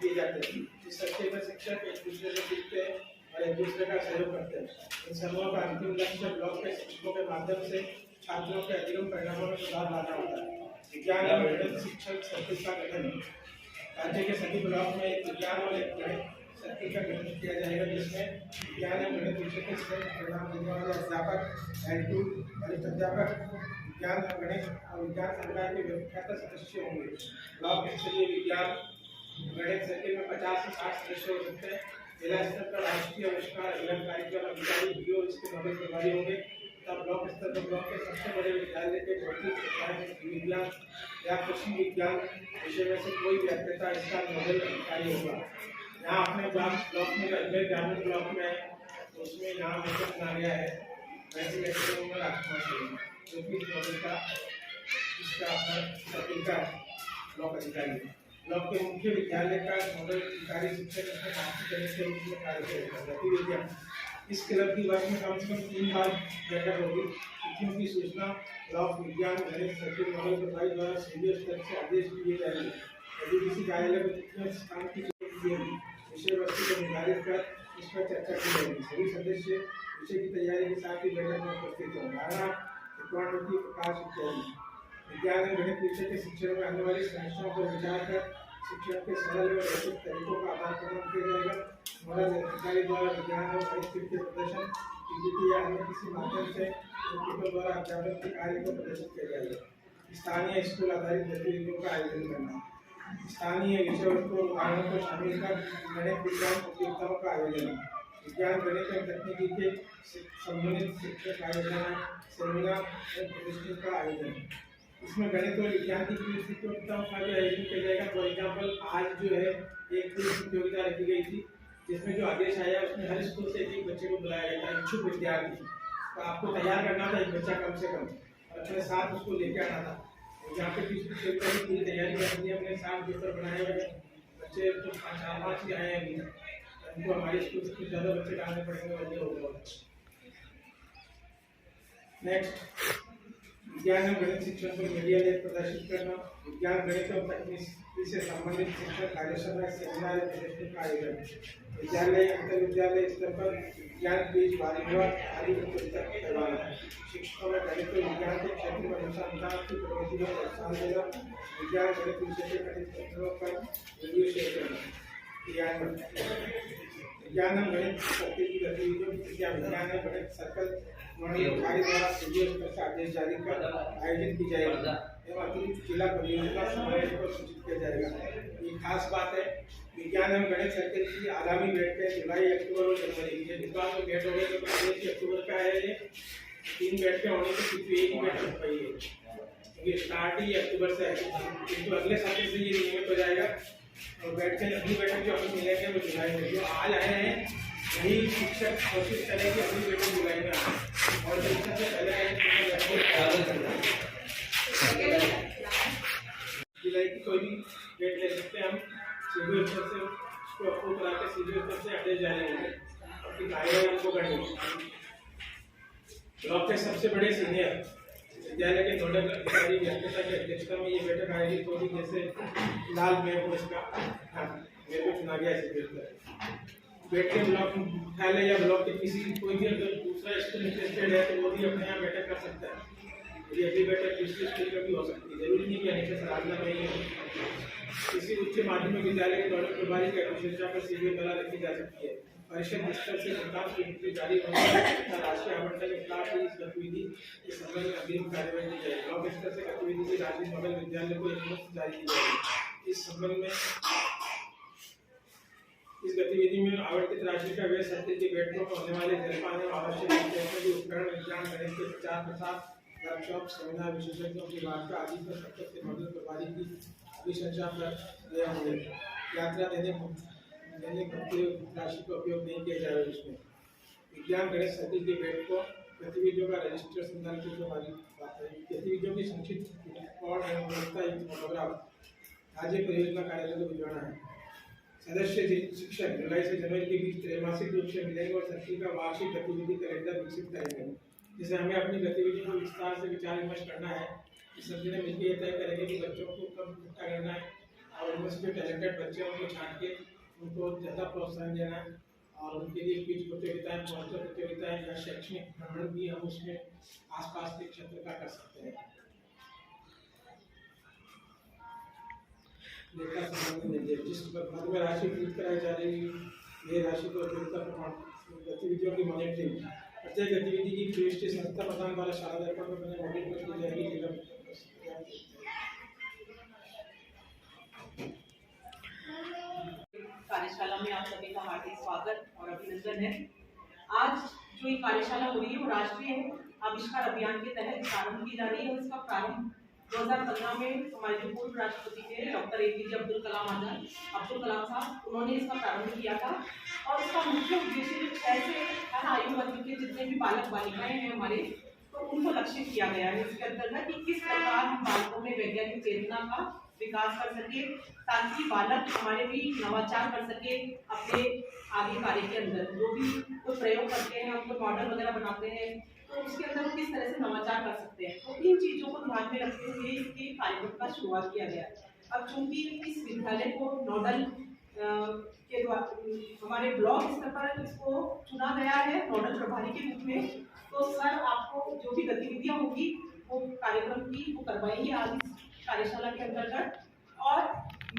किए जाते हैं। इस सप्ताह में शिक्षक एक दूसरे से सीखते हैं और एक दूसरे का सहयोग करते हैं। इन समूहों का अंतिम लक्ष्य ब्लॉक के शिक्षकों के माध्यम से छात्रों के अधिगम परिणामों में सुधार लाना होता है। विज्ञान और गणित शिक्षक सर्किल का गठन। राज्य के सभी ब्लॉक में एक विज्ञान और एक गणित सर्किल का गठन किया जाएगा, जिसमें विज्ञान और गणित विषय के परिणाम देने वाले अध्यापक एंड वरिष्ठ अध्यापक विज्ञान और गणित और विज्ञान संकाय के व्याख्याता सदस्य होंगे। ब्लॉक स्तरीय विज्ञान गणित सर्किल में 50 से 60 सदस्य हो सकते हैं। जिला स्तर पर राष्ट्रीय आविष्कार अभियान कार्यक्रम अधिकारी बीओ इसके नोडल प्रभारी होंगे। तब ब्लॉक स्तर पर ब्लॉक के सबसे बड़े विद्यालय के भौतिक विज्ञान या कृषि विज्ञान विषय में से कोई व्याख्याता इसका नोडल अधिकारी होगा। यहाँ अपने ब्लॉक में अजमेर ग्रामीण ब्लॉक में तो उसमें यहाँ मुझे बना गया है वैसे रखना चाहिए, जो कि नोडल का इसका अपना सर्किल का ब्लॉक अधिकारी। ब्लॉक के मुख्य विद्यालय का नोडल अधिकारी शिक्षक अपने मास्टर के रूप में कार्य करेगा। गतिविधियाँ इस क्लब की वर्ष में कम से कम 3 बार बैठक होगी। तिथियों की सूचना ब्लॉक विज्ञान गणित सर्किल नोडल प्रभारी द्वारा सीधे स्तर से आदेश दिए जाएंगे। यदि किसी कार्यालय में तिथियों स्थान की विषय वस्तु को निर्धारित कर इस पर चर्चा की जाएगी। सभी सदस्य विषय की तैयारी के साथ ही बैठक में उपस्थित होंगे। प्रकाश इत्यादि विज्ञान और गणित विषय के शिक्षण में आने वाली समस्याओं पर विचार कर शिक्षण के सरल और रचित तरीकों का आदान प्रदान किया जाएगा। नोडल अधिकारी द्वारा विज्ञान और गणित के प्रदर्शन पीपीटी या अन्य किसी माध्यम से इंस्टीट्यूट द्वारा अध्यापन के कार्य को प्रदर्शित किया जाएगा। स्थानीय स्कूल आधारित गतिविधियों का आयोजन करना। स्थानीय विषय वस्तु उदाहरणों को शामिल कर गणित विज्ञान प्रतियोगिताओं का आयोजन। विज्ञान गणित और तकनीकी के संबंधित शिक्षक आयोजन सेमिनार और प्रदर्शनी का आयोजन। इसमें गणित और विज्ञान की प्रतियोगिताओं का भी आयोजन किया जाएगा। फॉर एग्जाम्पल आज जो है एक प्रतियोगिता रखी गई थी, जिसमें जो आदेश आया उसमें हर स्कूल से एक बच्चे को बुलाया गया था, इच्छुक विद्यार्थी। तो आपको तैयार करना था एक बच्चा कम से कम, और अपने साथ उसको लेके आना था। यहाँ पे प्रतियोगिता की पूरी तैयारी कर दी, अपने साथ पेपर बनाए हुए बच्चे तो 4-5 ही आए हैं। उनको हमारे स्कूल से कुछ ज़्यादा बच्चे डालने पड़ेंगे और ये होगा। नेक्स्ट, विज्ञान और गणित शिक्षण पर मीडिया लेख प्रदर्शित करना। विज्ञान गणित और तकनीकी से संबंधित शिक्षण कार्यशाला सेमिनार प्रदर्शनी का आयोजन। विद्यालय अंतर विद्यालय स्तर पर विज्ञान क्विज वारीवार आदि प्रतियोगिता करवाना। शिक्षकों में गणित और विज्ञान के क्षेत्र में अनुसंधान की प्रगति में प्रोत्साहन देना। विज्ञान गणित विषय के कठिन प्रश्नों पर वीडियो शेयर करना। विज्ञान और गणित सर्किल की गतिविधियों विज्ञान और गणित सर्कल मंडल द्वारा सीधे स्तर से आदेश जारी कर आयोजित की जाएगी एवं अतिरिक्त जिला परियोजना समन्वय को सूचित किया जाएगा। ये खास बात है, विज्ञान एवं गणित सर्किल की आगामी बैठकें जुलाई, अक्टूबर और जनवरी की। इस बार में बैठ हो गए तो अक्टूबर का है, ये 3 बैठकें होने की सिर्फ एक ही बैठक हो पाई है, क्योंकि स्टार्ट ही अक्टूबर से है। किंतु अगले सप्ताह से ये नियमित हो जाएगा और बैठकें अगली बैठक जो हमें मिलेंगे वो जुलाई में। जो आज आए हैं यही शिक्षक कोशिश करें कि अगली बैठक जुलाई में आए और परीक्षा से पहले जुलाई की कोई भी डेट ले सकते हैं हम। सीधे स्तर से उसको अप्रूव करा के सीधे स्तर से आदेश जारी होंगे और फिर आएगा उनको करनी। ब्लॉक के सबसे बड़े सीनियर विद्यालय के नोडल अधिकारी व्याख्याता की अध्यक्षता में ये बैठक आयोजित होगी। जैसे लाल मेयर को इसका मेयर को चुना गया है। बैठके ब्लॉक मुख्यालय या ब्लॉक के किसी कोई भी अगर दूसरा स्कूल इंटरेस्टेड है तो वो भी अपने यहाँ बैठक कर सकता है। यदि अगली बैठक दूसरे स्कूल का भी हो सकती है, जरूरी नहीं कि हमेशा सराहना नहीं है। किसी उच्च माध्यमिक विद्यालय के नोडल प्रभारी की अनुशंसा पर सीधे द्वारा रखी जा सकती है। परिषद स्तर से संतान की जारी होने राष्ट्रीय आवंटन के खिलाफ इस गतिविधि के संबंध में अग्रिम कार्रवाई की जाएगी। ब्लॉक स्तर से गतिविधि की राशि नोडल विद्यालय को एक मुफ्त जारी की जाएगी। इस संबंध में इस गतिविधि में आवंटित राशि का व्यय सत्र की बैठकों में होने वाले जलपान एवं आवश्यक उपकरण विज्ञान गणित के प्रचार प्रसार वर्कशॉप सेमिनार विशेषज्ञों की वार्ता आदि पर सतत से नोडल प्रभारी की अनुशंसा पर दिया होगा। यात्रा देने राशि का उपयोग नहीं किया जाएगा। इसमें विज्ञान गणित सर्किल की बैठकों गतिविधियों का रजिस्टर संदर्भित गतिविधियों की संक्षिप्त और फोटोग्राफ राज्य परियोजना कार्यालय को भिजवाना है। सदस्य शिक्षक जुलाई से जनवरी के बीच त्रैमासिक रूप से मिलेंगे और सर्किल का वार्षिक गतिविधि कैलेंडर विकसित करेंगे। जिसे हमें अपनी गतिविधि को विस्तार से विचार विमर्श करना है। इस सभी ने मिलकर यह तय करेंगे कि बच्चों को कब इकट्ठा करना है, और उनमें से जो टैलेंटेड बच्चे हैं उनको छांट के उनको ज़्यादा प्रोत्साहन देना और उनके लिए क्विज प्रतियोगिताएं, पॉइंटर प्रतियोगिताएं या शैक्षणिक भ्रमण भी हम उसमें आसपास के क्षेत्र का कर सकते हैं। नेता संबंधी निर्देश, जिस पद में राशि वितरित कराई जा रही है ये राशि को गतिविधियों की मॉनिटरिंग, प्रत्येक गतिविधि की दृष्टि संस्था प्रधान द्वारा शाला दर्पण पर बने मॉडल पर की जाएगी। कार्यशाला में आप सभी का हार्दिक स्वागत और अभिनंदन है। आज जो ये कार्यशाला हो रही है वो राष्ट्रीय आविष्कार अभियान के तहत प्रारंभ की जा रही है। इसका प्रारंभ 2015 में हमारे जो पूर्व राष्ट्रपति थे डॉक्टर APJ अब्दुल कलाम साहब, उन्होंने इसका प्रारंभ किया था। और इसका मुख्य उद्देश्य जो 6 से 18 आयु वर्ग के जितने भी बालक बालिकाएं हैं हमारे, तो उनको लक्षित किया गया है इसके अंतर्गत कि किस प्रकार हम बालकों में वैज्ञानिक चेतना का विकास कर सके ताकि बालक हमारे भी नवाचार कर सके अपने आगे कार्य के अंदर। जो भी कोई प्रयोग करते हैं, हम कोई मॉडल वगैरह बनाते हैं, तो उसके अंदर वो किस तरह से नवाचार कर सकते हैं। तो इन चीज़ों को ध्यान में रखते हुए इसके कार्यक्रम का शुरुआत किया गया। अब चूंकि इस विद्यालय को नोडल के द्वारा हमारे ब्लॉक स्तर पर इसको चुना गया है नोडल प्रभारी के रूप में, तो सर आपको जो भी गतिविधियाँ होगी वो कार्यक्रम की वो करवाएंगे आज इस कार्यशाला के अंतर्गत। और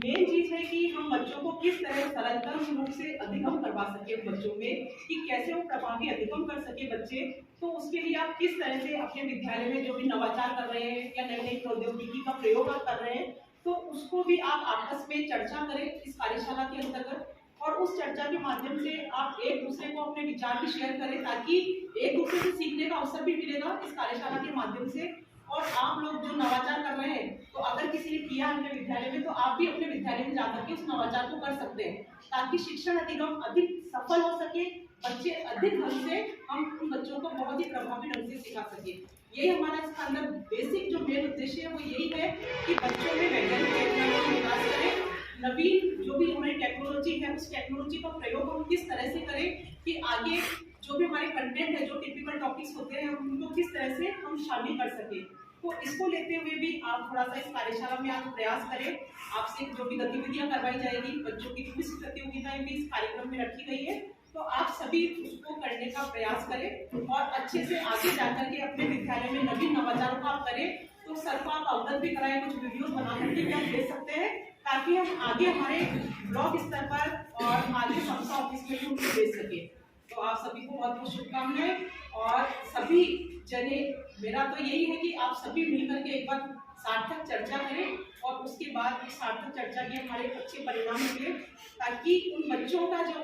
मेन चीज है कि हम बच्चों को किस तरह सरलतम रूप से अधिगम करवा सके बच्चों में, कि कैसे वो प्रभावी अधिगम कर सके बच्चे। तो उसके लिए आप किस तरह से अपने विद्यालय में जो भी नवाचार कर रहे हैं या नई नई प्रौद्योगिकी का प्रयोग आप कर रहे हैं, तो उसको भी आप आपस में चर्चा करें इस कार्यशाला के अंतर्गत। और उस चर्चा के माध्यम से आप एक दूसरे को अपने विचार भी शेयर करें ताकि एक दूसरे से सीखने का अवसर भी मिलेगा इस कार्यशाला के माध्यम से। और आप लोग जो नवाचार कर रहे हैं, तो अगर किसी ने किया अपने विद्यालय में, तो आप भी अपने विद्यालय में जाकर के उस नवाचार को कर सकते हैं ताकि शिक्षण अधिगम अधिक सफल हो सके, बच्चे अधिक ढंग से हम उन बच्चों को बहुत ही प्रभावी ढंग से सिखा सके। यही हमारा इसका अंदर बेसिक जो मेन उद्देश्य है वो यही है कि बच्चों में वैज्ञानिक चेतना का विकास करें। नवीन जो भी हमारी टेक्नोलॉजी है उस टेक्नोलॉजी का प्रयोग हम किस तरह से करें कि आगे जो भी हमारे कंटेंट है, जो टिपिकल टॉपिक्स होते हैं, उनको किस तरह से हम शामिल कर सके। तो इसको लेते हुए भी आप थोड़ा सा इस कार्यशाला में आप प्रयास करें। आपसे जो भी गतिविधियां करवाई जाएगी, बच्चों की क्विज प्रतियोगिताएं भी इस कार्यक्रम में रखी गई है, तो आप सभी उसको करने का प्रयास करें और अच्छे से आगे जाकर के अपने विद्यालय में नवीन नवाचारों का आप करें। तो सर को आप अवगत भी कराएं, कुछ वीडियोस बना करके भी आप दे सकते हैं ताकि हम आगे हमारे ब्लॉक स्तर पर और आगे संस्था ऑफिस में भी उनको दे सके। तो आप सभी को बहुत बहुत शुभकामनाएं। और सभी जने, मेरा तो यही है कि आप सभी मिलकर के एक बार सार्थक चर्चा करें और उसके बाद इस सार्थक चर्चा के हमारे अच्छे परिणाम मिले ताकि उन बच्चों का जो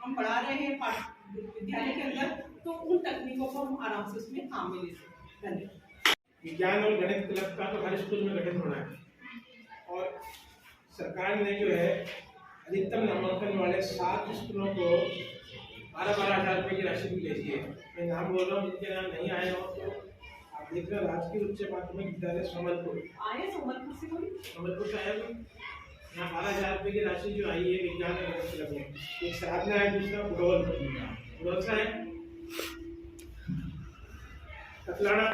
हम पढ़ा रहे हैं विद्यालय के अंदर, तो उन तकनीकों को हम आराम से उसमें काम में ले सकें। धन्यवाद। विज्ञान और गणित क्लब का तो हर स्कूल में गठन होना है और सरकार ने जो है अधिकतम नामांकन वाले 7 स्कूलों को 12-12 हज़ार रुपये की राशि भी भेजी है। मैं नाम बोल रहा हूँ, जिनके नाम नहीं आए हो तो आप देख रहे हो। राजकीय उच्च माध्यमिक विद्यालय सोमलपुर आए, सोमलपुर से कोई सोमलपुर से आया कोई? यहाँ 12,000 रुपये की राशि जो आई है विज्ञान और गणित क्लब में, एक साधना है, दूसरा बुडोल से है, कतलाना,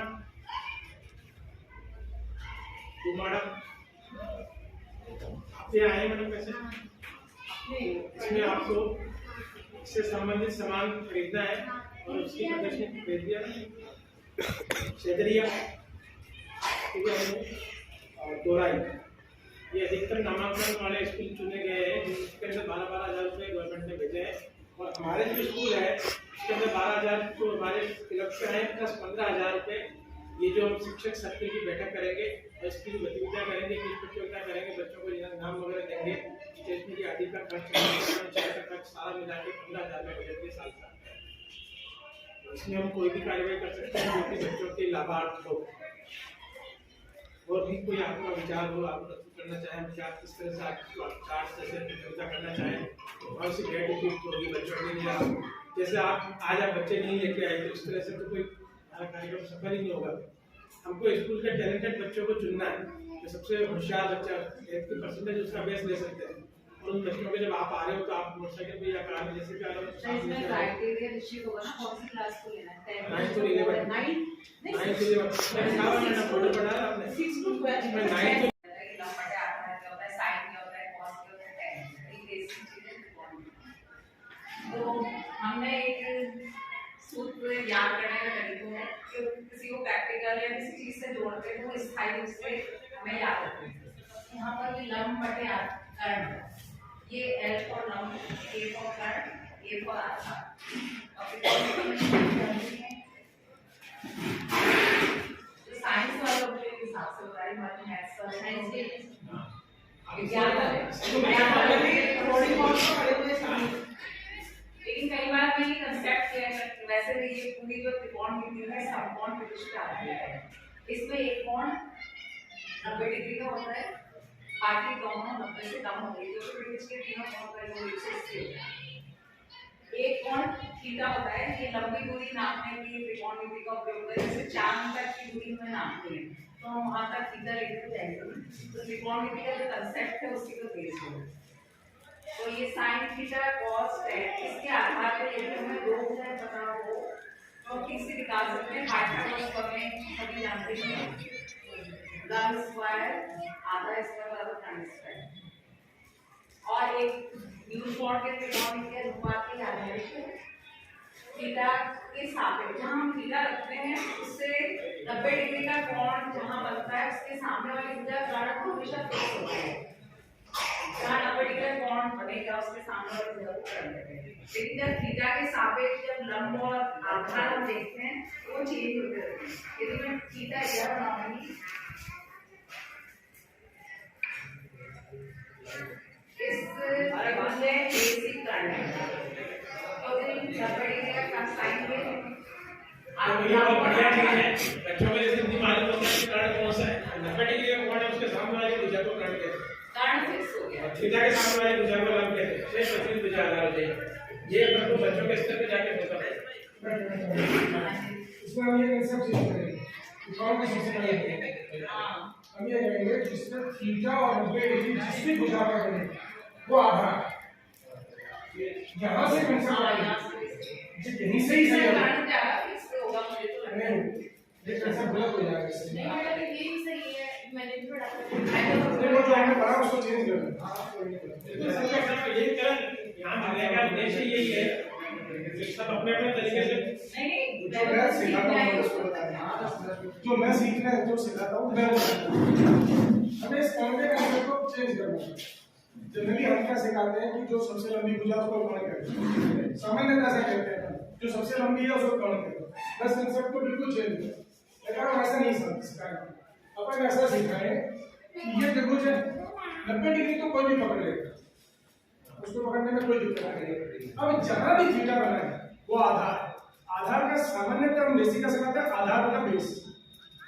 कुमाड़ा। आप ये आए मैडम पैसे? इसमें आपको इससे संबंधित सामान खरीदना है और उसकी प्रदर्शनी भेज दिया शेजरिया, ठीक है, और दोराई। ये अधिकतर नामांकन वाले स्कूल चुने गए हैं जिसके अंदर 12-12 हज़ार रुपये गवर्नमेंट ने भेजे हैं। और हमारे जो स्कूल है उसके अंदर 12,000 तो हमारे क्लब से हैं, प्लस 15,000 रुपये ये जो हम शिक्षक सर्कल की बैठक करेंगे और इसकी गतिविधियाँ करेंगे, किस प्रतियोगिता करेंगे, बच्चों को इनाम वगैरह देंगे, स्टेशनरी आदि का खर्च सारा मिला के 15,000 रुपये बजट के साल का। इसमें हम कोई भी कार्यवाही कर सकते हैं जो कि बच्चों के लाभार्थ हो। और भी कोई आपका विचार हो, आप प्रस्तुत करना चाहें, विचार किस तरह से आप 4 से प्रतियोगिता करना चाहें, बहुत सी ग्रेड उपयुक्त होगी बच्चों के लिए। जैसे आप आज आप बच्चे नहीं लेके आए तो इस तरह से तो कोई कार्यक्रम सफल ही नहीं होगा। हमको स्कूल के टैलेंटेड बच्चों को चुनना है, जो सबसे होशियार बच्चा 80% उसका बेस ले सकते हैं। और उन बच्चों के जब आप आ रहे हो तो आप मोटरसाइकिल पे या कार में जैसे भी आ रहे हो, इसमें क्राइटेरिया निश्चित होगा ना कौन सी क्लास को लेना है। 9 to 11 9 to 11 फोटो पढ़ा आपने 6 to 12 9 to तो हमने एक सूत्र याद करने का तरीका है कि किसी को प्रैक्टिकल या किसी चीज से जोड़ते हैं तो स्थायी रूप से हमें याद रखते हैं। यहाँ पर ये लंब बटे कर्ण, ये L फॉर लंब, A फॉर कर्ण, A फॉर आधार। साइंस वालों के हिसाब से बताइए, हमारे मैथ्स वाले साइंस के विज्ञान वाले थोड़ी बहुत तो पढ़े हुए हैं। लेकिन कई बार मैं ये कंसेप्ट किया है, वैसे भी ये पूरी जो त्रिकोण विधि है समकोण त्रिभुज का आधार है। इसमें एक कोण 90 डिग्री का होता है, बाकी दोनों 90 से कम होंगे, जो त्रिभुज के तीनों कोण का योग 180 होता है। एक कोण थीटा होता है, ये लंबी दूरी नापने के लिए त्रिकोण विधि का उपयोग होता है। जैसे चांद तक की दूरी में नापते हैं तो वहां तक थीटा लेकर जाएंगे, तो त्रिकोण विधि का जो कंसेप्ट है उसकी तो बेस होगा। तो ये sin थीटा cos tan, इसके आधार पर यदि हमें दो भुजाएं पता हो तो किसी निकाल सकते हैं। हाइपोटेनस में सभी जानते हैं लंब स्क्वायर आधा स्क्वायर बराबर tan स्क्वायर, और एक न्यूटन के त्रिकोण के अनुपात के आधार पर थीटा के सापेक्ष जहां हम थीटा रखते हैं उससे 90 डिग्री का कोण जहां बनता है उसके सामने वाली भुजा कर्ण को हमेशा फिक्स होता है। जहाँ 90 डिग्री का कोण बनेगा उसके सामने वाली भुजा को कर्ण करेंगे। लेकिन जब थीटा के सापेक्ष जब लंब और आधार हम देखते हैं तो वो चेंज होते रहते हैं। यदि मैं थीटा यह बनाऊंगी, इस भुजा AC कर्ण है, तो 90 डिग्री का साइन है। तो ये बहुत बढ़िया चीज है। बच्चों को जैसे इतनी मालूम होता है कि कर्ण कौन सा है, 90 डिग्री का कोण है उसके सामने वाली भुजा को कर्ण कहते हैं, कर्ण फिक्स हो गया। थीटा के सामने वाली भुजा को लंब कहते हैं। शेष बची भुजा आधार होती है। ये अपन को बच्चों के स्तर पे जाके होता है। इसमें हम ये कंसेप्ट सीख रहे हैं कि कौन सी सबसे पहले हम ये करेंगे जिसमें थीटा और 90 डिग्री जिस भी भुजा पर बने वो आधार, यहाँ से कंसेप्ट आएगा यहीं से ही सही होगा। ये कंसेप्ट गलत हो जाएगा इससे। वो जो हमने पढ़ा उसको चेंज करना यहाँ मिलेगा उद्देश्य यही है, सब अपने अपने तरीके से जो मैं सिखाता हूँ उसको बताना, जो मैं सीखना है जो सिखाता हूँ मैं हमें इस कंसेप्ट को चेंज करना है। जनरली हम क्या सिखाते हैं कि जो सबसे लंबी भुजा उसको कर्ण कहते हैं, सामान्यतः ऐसा कहते हैं जो सबसे लंबी है उसको कर्ण कहते हैं। बस कंसेप्ट को बिल्कुल चेंज करो, लेकिन हम ऐसा नहीं सिखाएंगे। अपन ऐसा सिखाएं कि ये त्रिभुज है 90 डिग्री तो कोई भी पकड़ लेगा, उसको पकड़ने में कोई दिक्कत नहीं है। अब जहां भी थीटा बना है वो आधार का सामान्यतः हम बेसिक का सिखाते हैं आधार बना बेस।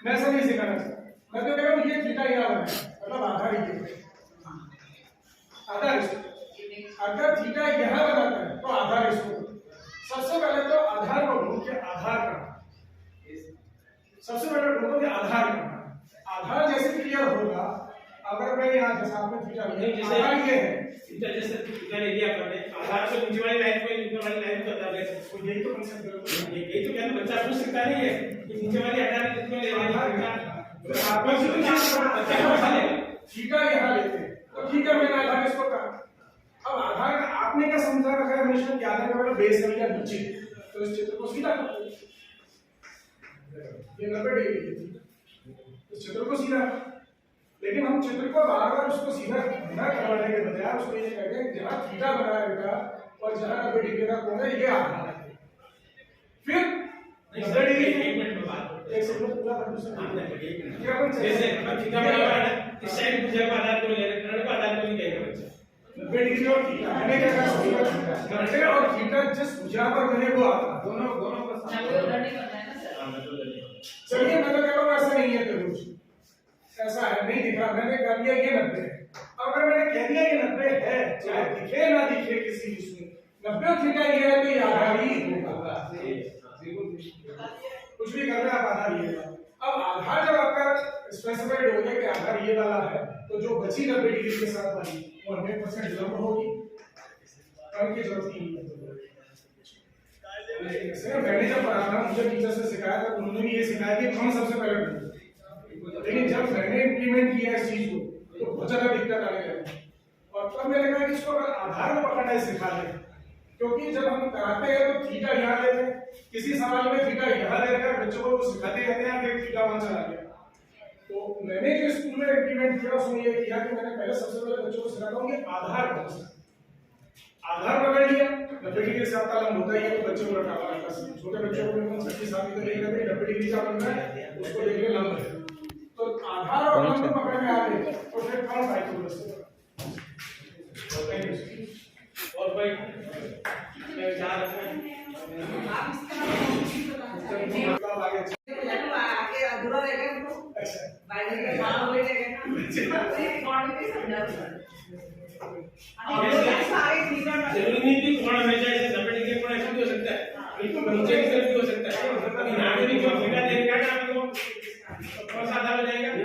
मैं ऐसा नहीं सिखाना चाहता, मैं तो कह रहा हूँ ये थीटा यहाँ बना है मतलब आधार ही है। आधार अगर थीटा यहाँ बनाता है तो आधार इसको, सबसे पहले तो आधार को ढूंढ के आधार का, सबसे पहले ढूंढो कि आधार का, आधार जैसे क्लियर होगा अगर मैं यहाँ जैसा आपने थीटा लिया आधार ये है, जैसे थीटा ले लिया आपने, आधार से नीचे वाली लाइन को ऊपर वाली लाइन को बता दे, तो यही तो कंसेप्ट है। यही तो कहते बच्चा पूछ सकता नहीं है कि नीचे वाली आधार कितने ले लेना, तो आपका जो थीटा यहाँ लेते हैं तो ठीक है मैंने आधार इसको कहा। अब आधार का आपने क्या समझा रखा है हमेशा कि आधार का मतलब बेस है या नीचे, तो इस चित्र को सीधा कर दो, ये 90 डिग्री इस चित्र को सीधा। लेकिन हम चित्र को बार-बार उसको सीधा न करवाने के बजाय उसको ये कहते हैं जहां थीटा बना है बेटा और जहां 90 डिग्री का कोण है ये आधार है। फिर 90 डिग्री एक मिनट में बात एक सेकंड पूरा कर दूसरा क्या अपन जैसे थीटा बराबर है इस साइड भुजा का आधार को ले रहे कर्ण का आधार को नहीं कहेगा बच्चा 90 डिग्री और थीटा मैंने क्या कहा घंटे और थीटा जिस भुजा पर बने वो आधार दोनों का चलिए मैं तो कह रहा हूँ ऐसा नहीं है त्रिभुज, ऐसा है नहीं दिख रहा, मैंने कह दिया ये 90 है। अगर मैंने कह दिया ये 90 है चाहे दिखे ना दिखे किसी इसमें 90 थीटा ये है तो ये आधार ही होगा, कुछ भी कर रहे आप आधार ये है। अब आधार जब आपका स्पेसिफाइड हो गया कि आधार ये वाला है तो जो बची 90 डिग्री के साथ वाली वो 100% लंब होगी, कर्ण की जरूरत नहीं है। मैंने जब पढ़ा था मुझे टीचर से सिखाया था उन्होंने भी ये सिखाया कि कौन सबसे पहले ढूंढो, लेकिन जब मैंने इंप्लीमेंट किया इस चीज को तो बहुत ज्यादा दिक्कत आने लगी और तब मैंने कहा कि इसको अगर आधार को पकड़ना है सिखा दे क्योंकि जब हम कराते हैं तो थीटा यहाँ लेते हैं, किसी सवाल में थीटा यहाँ ले रहे हैं, बच्चों को सिखाते रहते हैं, फिर थीटा वहां चला गया। तो मैंने जो स्कूल में इम्प्लीमेंट किया उसमें ये किया कि मैंने पहले सबसे पहले बच्चों को सिखाता हूँ कि आधार कौन सा, आधार पकड़ लिया, 90 डिग्री से आपका लंब होता ही है, तो बच्चों को रखा हुआ है। छोटे बच्चों को हम 36 साल की नहीं करते, 90 डिग्री का बन रहा है उसको देखिए लंब है, तो आधार और लंब पकड़ में आ गए तो फिर कौन साइकोलॉजी से और भाई मैं विचार आप इसके मतलब आगे आगे अधूरा रह गया तो अच्छा बाइबल के मां हो गए ना तो ये रिकॉर्ड में समझा सारे थीटा जरूरी नहीं कि कोण हमेशा ऐसे 90 डिग्री कोण ऐसा भी हो सकता है, बिल्कुल नीचे की तरफ भी हो सकता है। अभी यहाँ पे भी जो थीटा देगा ना आपको तो कौन सा आधा हो जाएगा, ये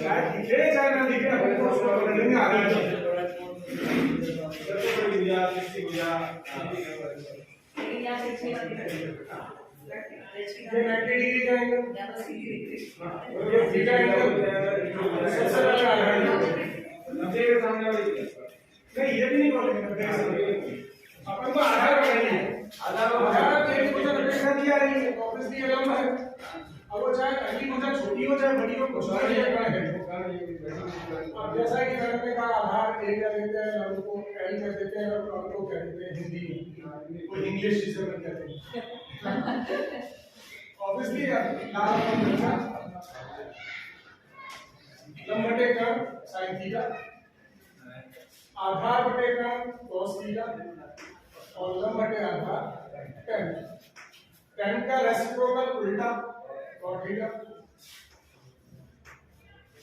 चाहे दिखे चाहे ना दिखे हमको उसको पकड़ने में आगे ये 90 डिग्री का एंगल और ये थीटा एंगल सबसे पहले आ रहा है 90 के सामने वाली नहीं, ये भी नहीं बोलेंगे अपन को आधार पकड़नी है, आधार तेरी भुजा 90 डिग्री की आ रही है, ऑब्वियसली ये लंब है। अब वो चाहे पहली भुजा छोटी हो चाहे बड़ी हो, कुछ नहीं है। अब जैसा कि मैंने कहा आधार एरिया देते हैं, लंब को एल कर देते हैं और लंब को कह देते हैं हिंदी में, कोई इंग्लिश जिसे हम कहते हैं। ऑब्वियसली लंब बटे कर्ण साइन थीटा, आधार बटे कर्ण cos थीटा और लंब बटे आधार tan। tan का रेसिप्रोकल उल्टा cot थीटा,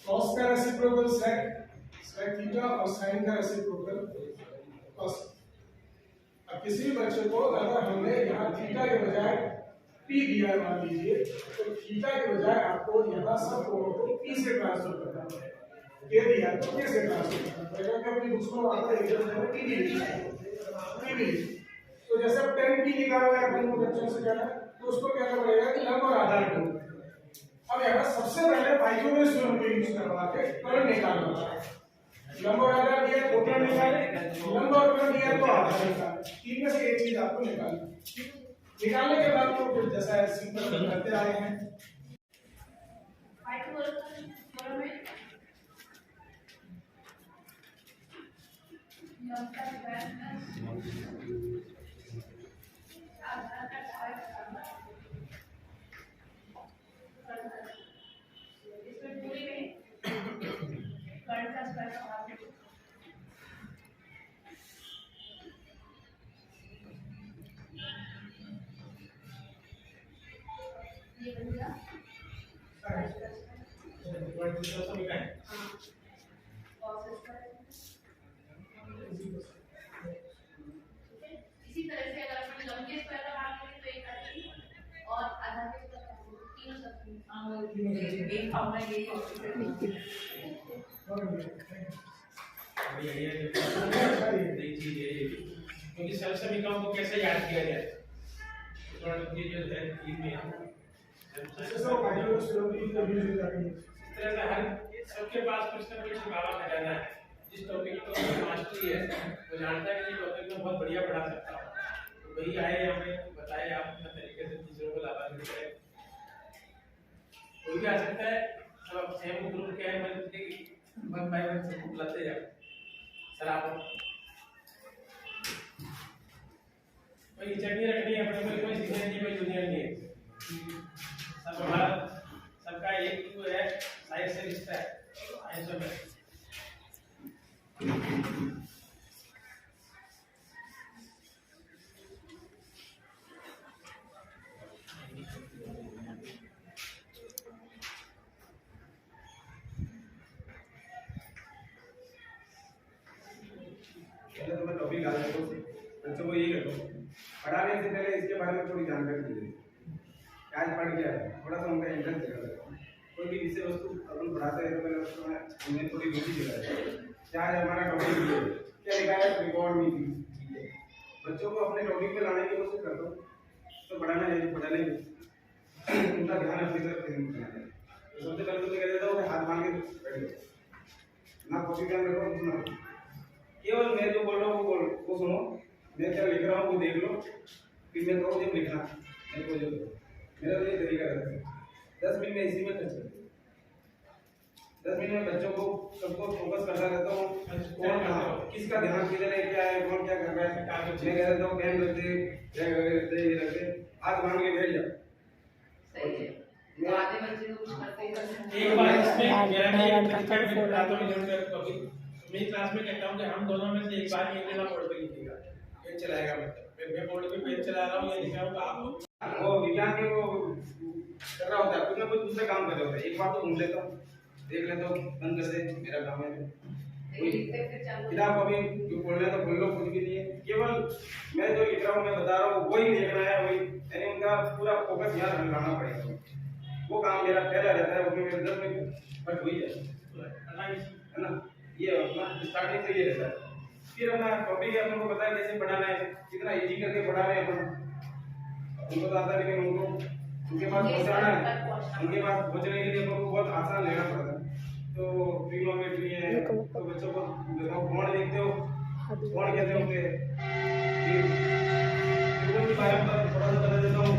cos का रेसिप्रोकल sec थीटा और sin का रेसिप्रोकल cos। अब किसी भी बच्चे को अगर हमने यहाँ थीटा के बजाय p दिया है मान लीजिए, तो थीटा के बजाय आपको यहाँ सब कोणों को p से ट्रांसफर करना है, के दिया तो k से ट्रांसफर करना पड़ेगा। कि अपनी बुक्स में आता है एकदम p भी लिखा है, p भी लिखा। तो जैसे अब 10p निकालना है अपन को बच्चों से कहना है तो उसको कहना पड़ेगा कि लंब और आधार को। अब यहाँ सबसे पहले भाइयों में स्वयं को यूज करवा के कर्ण निकालना है, लंब और आधार दिया तो कर्ण निकाले, लंब और कर्ण दिया तो आधार निकाले, तीन में से एक चीज आपको निकालनी। निकालने के बाद तो फिर जैसा सिंपल करते आए हैं। इसी तरह से अगर अपन लंब के स्क्वायर का भाग करें तो एक आती और आधा के स्क्वायर तीनों सब एक फॉर्मूला ये क्योंकि सब समीकरणों को कैसे याद किया जाए, ये जो है तीन में इस तरह से हर सबके पास कुछ ना कुछ बाबा खजाना है। जिस टॉपिक को मास्टरी है वो जानता है कि ये टॉपिक में बहुत बढ़िया पढ़ा सकता हूँ, तो वही आए हमें बताए, आप अपने तरीके से दूसरों को लाभान्वित करें। कोई भी आ सकता है, सब सेम ग्रुप के हैं, मतलब वन बाय वन सबको बुलाते जाओ। सर आप कोई चटनी रखनी है अपने में, कोई सीनियर नहीं कोई जूनियर नहीं है, सब हमारा सबका एक वो है, साइड से रिश्ता है साइंस में। पहले तो मैं टॉपिक डाल देता हूँ, बच्चों को यही रखो, पढ़ाने से पहले इसके बारे में थोड़ी जानकारी दीजिए, क्या पढ़ गया है, थोड़ा सा उनका इंटरेस्ट दिखा। कोई भी विषय वस्तु अपन पढ़ाते हैं तो पहले उसमें उन्हें थोड़ी रुचि दिलाए, क्या है हमारा टॉपिक है, क्या लिखा है रिकॉर्ड में भी, बच्चों को अपने टॉपिक पे लाने की कोशिश करता हूँ। तो पढ़ाना है, पढ़ाने उनका ध्यान अपनी तरफ केंद्रित करना है। तो सबसे पहले तो मैं कह देता हूँ हाथ मान के बैठ जाओ, ना बहुत ही ध्यान रखो, सुनो। केवल मैं जो बोल रहा हूँ वो सुनो, मैं क्या लिख रहा हूँ वो देख लो, फिर मैं कहूँ जब लिखना मेरे को जो मेरा तो ये तरीका रहता है। 10 मिनट में इसी में टच करते 10 मिनट में बच्चों को सबको फोकस करता रहता हूँ, कौन कहाँ किसका ध्यान किधर है, क्या है, कौन क्या कर रहा है। मैं कह देता हूँ पेन रख दे, ये रख दे, हाथ बांध के बैठ जा। सही है। तो आधे बच्चे तो कुछ करते ही करते हैं। एक बार इसमें मेरा भी एक तरीका मैं बताता हूँ जरूर कभी मेरी क्लास में कहता हूँ कि हम दोनों में से एक बार एक जना बोर्ड पे लिखेगा, पेन चलाएगा, मतलब मैं बोर्ड पे पेन चला रहा हूँ या लिख रहा हूँ तो आप वो विज्ञान के वो कर रहा होता है, कुछ ना कुछ दूसरे काम कर रहा होता है। एक बार तो घूम लेता हूँ, देख लेता हूँ, बंद कर दे, मेरा काम है। किताब अभी जो खोलना है तो खोल लो, कुछ भी नहीं है। केवल मैं जो लिख रहा हूँ, मैं बता रहा हूँ, वही देखना है, वही यानी उनका पूरा फोकस यहाँ लगाना पड़ेगा। वो काम मेरा पहला रहता है, उसमें मेरे 10 मिनट बट हो ही जाए, है ना। ये अपना स्टार्टिंग से ये रहता है। फिर अपना टॉपिक है, अपन को पता है कैसे पढ़ाना है, कितना इजी करके पढ़ा रहे हैं अपन, उनको तो आता है, लेकिन उनको उनके पास पहुंचाना है, उनके पास पहुंचने के लिए अपन को बहुत आसान लेना पड़ता है। तो ट्रिग्नोमेट्री है, तो बच्चों को कौन देखते हो, कौन कहते हो के के बारे में थोड़ा सा बता देता हूँ।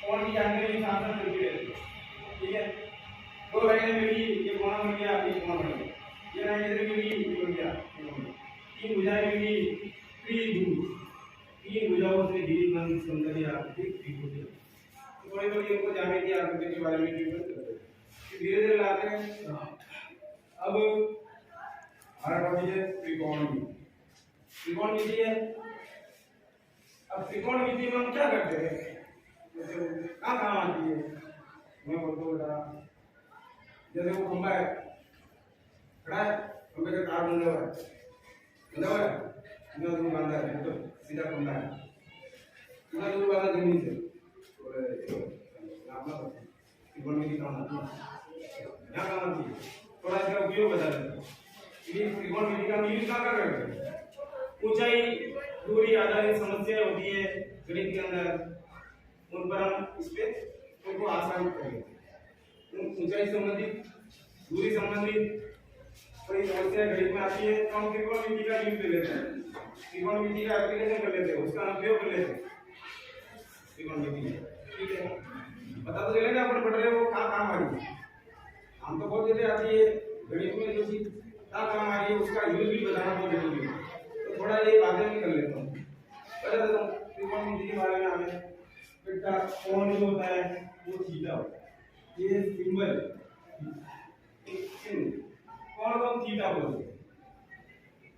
कौन की जानकारी सामने चलती रहती है, ठीक है। 2 लाइनें मिली, ये कोना बन गया, ये कोना बन गया, ये लाइन इधर मिली, ये बन गया, 3 भुजाएं मिली, त्रिभुज, 3 भुजाओं से घिरी बंद सौंदर्य आकृति त्रिभुज। थोड़ी थोड़ी इनको ज्यामिति आकृति के बारे में ट्रीटमेंट करते हैं, धीरे धीरे लाते हैं। अब हमारा टॉपिक है त्रिकोणमिति। त्रिकोणमिति है, अब त्रिकोणमिति में हम क्या करते हैं, कहाँ काम आती है। मैं बोलता हूँ बेटा, जैसे वो खंबा है, खड़ा है, खंबे का तार बंधा हुआ है, इतना दूर बांधा है, तो सीधा खंबा है, इतना दूर बांधा जमीन से। त्रिकोणमिति काम आती है, यहाँ काम आती है। थोड़ा इसका उपयोग बता देता हूँ। त्रिकोणमिति का मीनिंग क्या करते हैं, ऊंचाई दूरी आधारित समस्याएं होती है गणित के अंदर, उन पर हम इस पे उनको आसान करेंगे। ऊंचाई संबंधित, दूरी संबंधित कोई समस्या गणित में आती है तो हम त्रिकोणमिति का यूज कर लेते हैं, त्रिकोणमिति का एप्लीकेशन कर लेते हैं, उसका उपयोग कर लेते हैं त्रिकोणमिति। ठीक है, पता तो चलेगा अपन पढ़ रहे हो क्या काम आ रही है। हम तो बहुत जल्दी आती है गणित में, जो चीज क्या काम आ रही है उसका यूज भी बताना बहुत जरूरी है। तो थोड़ा ये बातें भी कर लेता हूँ, बता देता हूँ त्रिकोणमिति के बारे में। हमें बेटा कोण जो होता है वो थीटा होता है, ये सिंबल एक चिन्ह, कोण को हम थीटा बोलते हैं।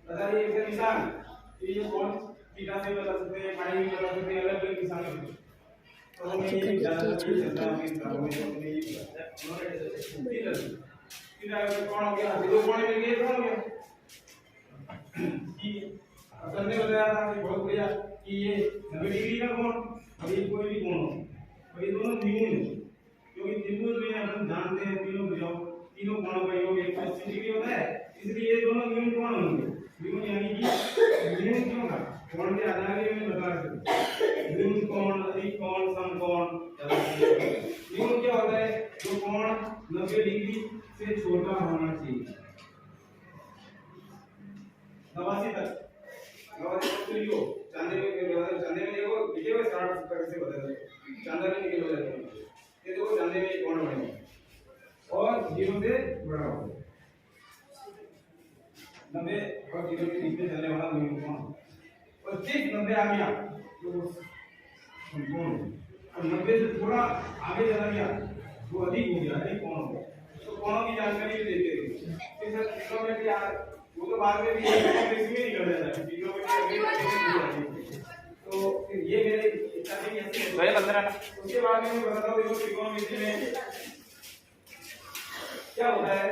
बता रही है निशान, ये कोण थीटा से बता सकते हैं, पाई भी बता सकते हैं, अलग अलग निशान होते हैं। तो हमें ये ज्यादा चलता है इस काम में, हमने ये किया थीटा कोण हो गया, दो कोण मिल गए, कोण हो गया। ठीक है, असल में बताया था कि बहुत बढ़िया कि ये 90 डिग्री का कोण, अब ये कोई भी कोण हो, और ये दोनों द्विगुण है, क्योंकि त्रिभुज में हम जानते हैं तीनों भुजाओं, तीनों कोणों का योग 180 डिग्री होता है, इसलिए ये दोनों द्विगुण कोण होंगे। द्विगुण यानी कि द्विगुण क्यों का कोण के आधार पे मैं बता सकता हूं, द्विगुण कोण, अधिक कोण, समकोण। द्विगुण क्या होता है, जो कोण 90 डिग्री से छोटा होना चाहिए, 89 तक। लिखो चांदे में देखो लिखे हुए 60 से बता दो, चांदा में निकल जाता है। ये देखो चांदे में कोण बनेगा और 0 से बड़ा होगा, 90 और 0 के बीच में चलने वाला द्विगुण कोण। और ठीक 90 आ गया तो समकोण, और 90 से थोड़ा आगे चला गया वो अधिक हो गया, अधिक कोण हो गया। तो कोणों की जानकारी भी देते हैं। फिर त्रिकोणमिति वो तो बाद में भी इसमें निकल जाता है, त्रिकोणमिति तो फिर ये मेरे स्टार्टिंग ऐसे उसके बाद में मैं बताता हूँ देखो ट्रिगोनोमेट्री में क्या होता है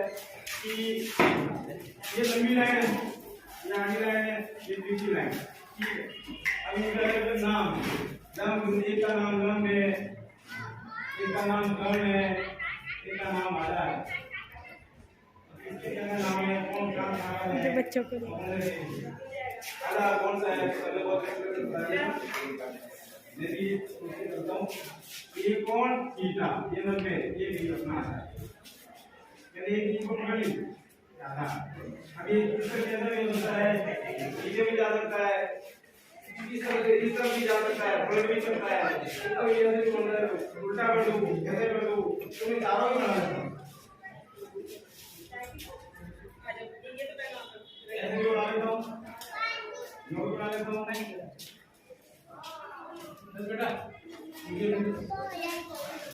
कि ये लंबी लाइन है, ये आगे लाइन है, ये तीसरी लाइन, ठीक है। अब इनका नाम लंब, एक का नाम लंब है, एक का नाम कर्ण है, एक का नाम आधा है, इसके का नाम है कौन सा नाम है बच्चों को आधा कौन सा है पहले बहुत यदि कोशिश करता हूँ ये कौन थीटा ये 90 ये भी रखना है यदि एक को पकड़ ली आधा अब ये दूसरे के अंदर भी होता है नीचे भी जा सकता है इस तरफ भी जा सकता है पलट भी सकता है तो ये अंदर उल्टा कर दूं कैसे कर दूं तो मैं चारों ही बना देता हूं ऐसे भी बना लेता हूं यो भी बना लेता हूं नहीं बस बेटा